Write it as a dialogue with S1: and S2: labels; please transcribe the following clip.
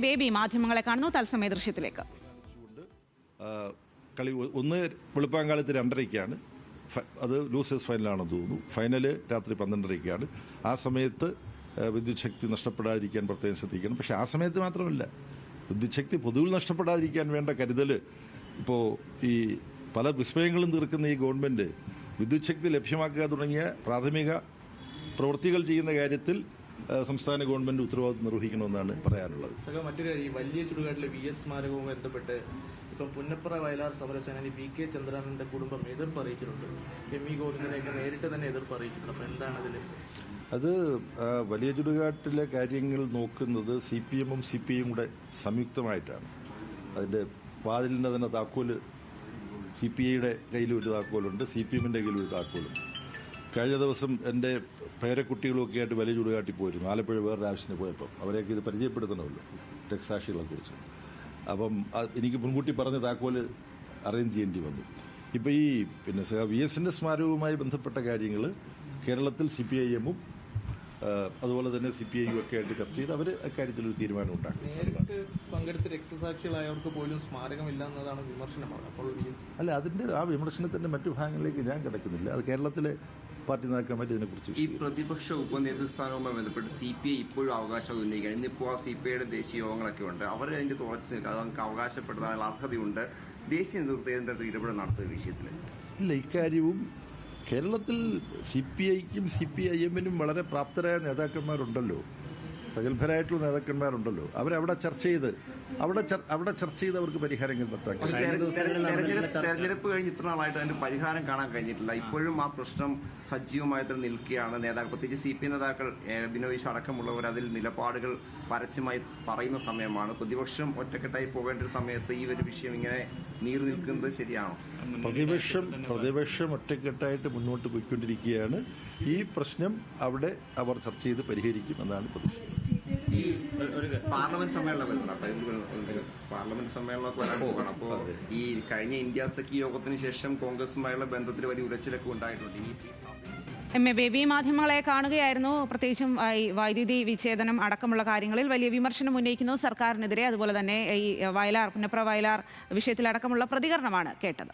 S1: Baby മാധ്യമങ്ങളെ കാണുന്നു. തത്സമയ ദൃശ്യത്തിലേക്ക്.
S2: കളി ഒന്ന് വെളുപ്പാങ്കാലത്ത് 2:30-ക്കാണ്, അത് ലൂസേഴ്സ് ഫൈനലാണെന്ന് തോന്നുന്നു. ഫൈനല് രാത്രി 12:30-ക്കാണ്. ആ സമയത്ത് വിദ്യുത് ശക്തി നഷ്ടപ്പെടാതിരിക്കാൻ പ്രത്യേകം ശ്രദ്ധിക്കണം. പക്ഷെ ആ സമയത്ത് മാത്രമല്ല, വിദ്യുത് ശക്തി പൊതുവിൽ നഷ്ടപ്പെടാതിരിക്കാൻ വേണ്ട കരുതൽ ഇപ്പോൾ ഈ പല വിസ്മയങ്ങളും തീർക്കുന്ന ഈ ഗവൺമെൻറ് വിദ്യുത് ശക്തി ലഭ്യമാക്കുക തുടങ്ങിയ പ്രാഥമിക പ്രവൃത്തികൾ ചെയ്യുന്ന കാര്യത്തിൽ സംസ്ഥാന ഗവൺമെന്റ് ഉത്തരവാദിത്വം നിർവഹിക്കണമെന്നാണ് പറയാനുള്ളത്.
S3: മറ്റൊരു കാര്യം, വലിയ ചുടുകാട്ടിലെ VS സ്മാരകവുമായി ബന്ധപ്പെട്ട് ഇപ്പം പുന്നപ്ര വയലാർ സമരസേനാനി PK ചന്ദ്രന്റെ കുടുംബം എതിർപ്പ് അറിയിച്ചിട്ടുണ്ട്. ME ഗോവിന്ദനെയൊക്കെ നേരിട്ട് തന്നെ എതിർപ്പ് അറിയിച്ചിട്ടുണ്ട്. അപ്പം എന്താണ് അതിൽ?
S2: അത് വലിയ ചുടുകാട്ടിലെ കാര്യങ്ങൾ നോക്കുന്നത് CPM-ഉം CPI-യും കൂടെ സംയുക്തമായിട്ടാണ്. അതിൻ്റെ വാതിലിൻ്റെ തന്നെ താക്കോല് CPI-യുടെ കയ്യിലും ഒരു താക്കോലുണ്ട്, CPM-ന്റെ കയ്യിലും ഒരു താക്കോലുണ്ട്. കഴിഞ്ഞ ദിവസം എൻ്റെ പേരക്കുട്ടികളൊക്കെ ആയിട്ട് വലിയ ചുടുകാട്ടി പോയിരുന്നു. ആലപ്പുഴ വേറൊരു ആവശ്യത്തിന് പോയപ്പോൾ അവരെയൊക്കെ ഇത് പരിചയപ്പെടുത്തണമല്ലോ, രക്തസാക്ഷികളെക്കുറിച്ച്. അപ്പം എനിക്ക് മുൻകൂട്ടി പറഞ്ഞ താക്കോല് അറേഞ്ച് ചെയ്യേണ്ടി വന്നു. ഇപ്പോൾ ഈ VS-ന്റെ സ്മാരകവുമായി ബന്ധപ്പെട്ട കാര്യങ്ങൾ കേരളത്തിൽ CPIM-ഉം അതുപോലെ തന്നെ CPI-യും ഒക്കെ ആയിട്ട് ചർച്ച ചെയ്ത് അവർ അക്കാര്യത്തിൽ ഒരു തീരുമാനം ഉണ്ടാക്കും.
S3: നേരിട്ട് പങ്കെടുത്ത് രക്തസാക്ഷികളായവർക്ക് പോലും സ്മാരകമില്ല എന്നതാണ് വിമർശനമാണ്. അപ്പോൾ
S2: അല്ല, അതിൻ്റെ ആ വിമർശനത്തിൻ്റെ മറ്റു ഭാഗങ്ങളിലേക്ക് ഞാൻ കിടക്കുന്നില്ല. അത് കേരളത്തിലെ പാർട്ടി നേതാക്കന്മാർ ഇതിനെക്കുറിച്ച്
S4: ഈ പ്രതിപക്ഷ ഉപനേതൃസ്ഥാനവുമായി ബന്ധപ്പെട്ട് CPI ഇപ്പോഴും അവകാശം ഉന്നയിക്കുകയാണ്. ഇന്നിപ്പോൾ CPI-യുടെ ദേശീയ യോഗങ്ങളൊക്കെ ഉണ്ട്. അവർ അതിന്റെ തുറച്ചു നിൽക്കുക, അത് നമുക്ക് അവകാശപ്പെടുത്താനുള്ള അർഹതയുണ്ട്. ദേശീയ നേതൃത്വം ഇടപെടൽ നടത്തുന്ന വിഷയത്തിൽ
S2: ഇല്ല. ഇക്കാര്യവും കേരളത്തിൽ CPI-ക്കും CPIM-നും വളരെ പ്രാപ്തരായ നേതാക്കന്മാരുണ്ടല്ലോ, പ്രഗത്ഭരായിട്ടുള്ള നേതാക്കന്മാരുണ്ടല്ലോ. അവരവിടെ ചർച്ച ചെയ്ത് അവർക്ക് പരിഹാരം കണ്ടെത്താൻ.
S4: തെരഞ്ഞെടുപ്പ് കഴിഞ്ഞ് ഇത്ര നാളായിട്ട് അതിന്റെ പരിഹാരം കാണാൻ കഴിഞ്ഞിട്ടില്ല. ഇപ്പോഴും ആ പ്രശ്നം സജീവമായി തന്നെ നിൽക്കുകയാണ്. നേതാക്കൾ, പ്രത്യേകിച്ച് CPI നേതാക്കൾ ബിനോയ് അടക്കമുള്ളവർ അതിൽ നിലപാടുകൾ പരസ്യമായി പറയുന്ന സമയമാണ്. പ്രതിപക്ഷം ഒറ്റക്കെട്ടായി പോകേണ്ട ഒരു സമയത്ത് ഈ ഒരു വിഷയം ഇങ്ങനെ നീറി നിൽക്കുന്നത് ശരിയാണോ?
S2: പ്രതിപക്ഷം ഒറ്റക്കെട്ടായിട്ട് മുന്നോട്ട് പോയിക്കൊണ്ടിരിക്കുകയാണ്. ഈ പ്രശ്നം അവിടെ അവർ ചർച്ച ചെയ്ത് പരിഹരിക്കും എന്നാണ് പ്രതീക്ഷ.
S4: പാർലമെന്റ് സമ്മേളനം പാർലമെന്റ് സമ്മേളനമൊക്കെ വരാൻ പോകണം. അപ്പോൾ ഈ കഴിഞ്ഞ ഇന്ത്യ സഖ്യ യോഗത്തിന് ശേഷം കോൺഗ്രസുമായുള്ള ബന്ധത്തിൽ വലിയ ഉലച്ചിലൊക്കെ ഉണ്ടായിട്ടുണ്ട്.
S1: ബേബി മാധ്യമങ്ങളെ കാണുകയായിരുന്നു. പ്രത്യേകിച്ചും വൈദ്യുതി വിച്ഛേദനം അടക്കമുള്ള കാര്യങ്ങളിൽ വലിയ വിമർശനം ഉന്നയിക്കുന്നു സർക്കാരിനെതിരെ. അതുപോലെ തന്നെ ഈ പുന്നപ്ര വയലാർ വിഷയത്തിലടക്കമുള്ള പ്രതികരണമാണ് കേട്ടത്.